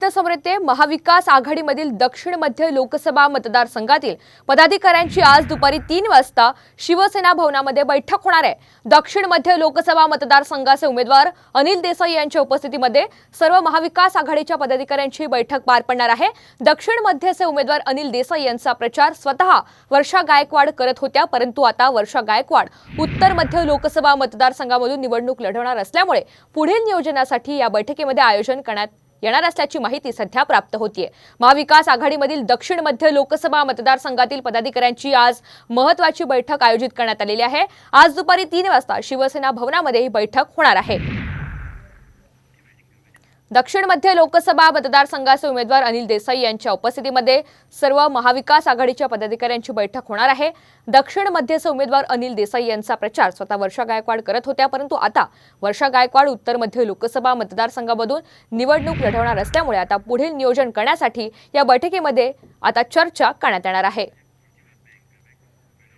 समोर महाविकास आघाडीमधील दक्षिण मध्य लोकसभा मतदारसंघातील पदाधिकाऱ्यांची आज दुपारी 3 वाजता शिवसेना भवनामध्ये बैठक होणार आहे। दक्षिण मध्य लोकसभा मतदारसंघाचे उमेदवार अनिल देसाई यांच्या उपस्थितीमध्ये सर्व महाविकास आघाडीच्या पदाधिकाऱ्यांची बैठक पार पडणार आहे। दक्षिण मध्यचे उमेदवार अनिल देसाई यांचा प्रचार स्वतः वर्षा गायकवाड करत होत्या, परंतु आता वर्षा गायकवाड उत्तर मध्य लोकसभा मतदारसंघामधून निवडणूक लढवणार असल्यामुळे पुढील नियोजनासाठी या बैठकीमध्ये आयोजन करण्यात येणार असल्याची माहिती सध्या प्राप्त होतीये। महाविकास आघाडीमधील दक्षिण मध्य लोकसभा मतदारसंघातील पदाधिकाऱ्यांची आज महत्त्वाची बैठक आयोजित करण्यात आलेली आहे। आज दुपारी 3 वाजता शिवसेना भवनामध्ये ही बैठक होणार आहे। दक्षिण मध्य लोकसभा मतदारसंघाचे उमेदवार अनिल देसाई यांच्या उपस्थितीमध्ये सर्व महाविकास आघाडीच्या पदाधिकाऱ्यांची बैठक होणार आहे। दक्षिण मध्यचे उमेदवार अनिल देसाई यांचा प्रचार स्वतः वर्षा गायकवाड करत होत्या, परंतु आता वर्षा गायकवाड उत्तर मध्य लोकसभा मतदारसंघामधून निवडणूक लढवणार असल्यामुळे आता पुढील नियोजन करण्यासाठी या बैठकीमध्ये आता चर्चा करण्यात येणार आहे।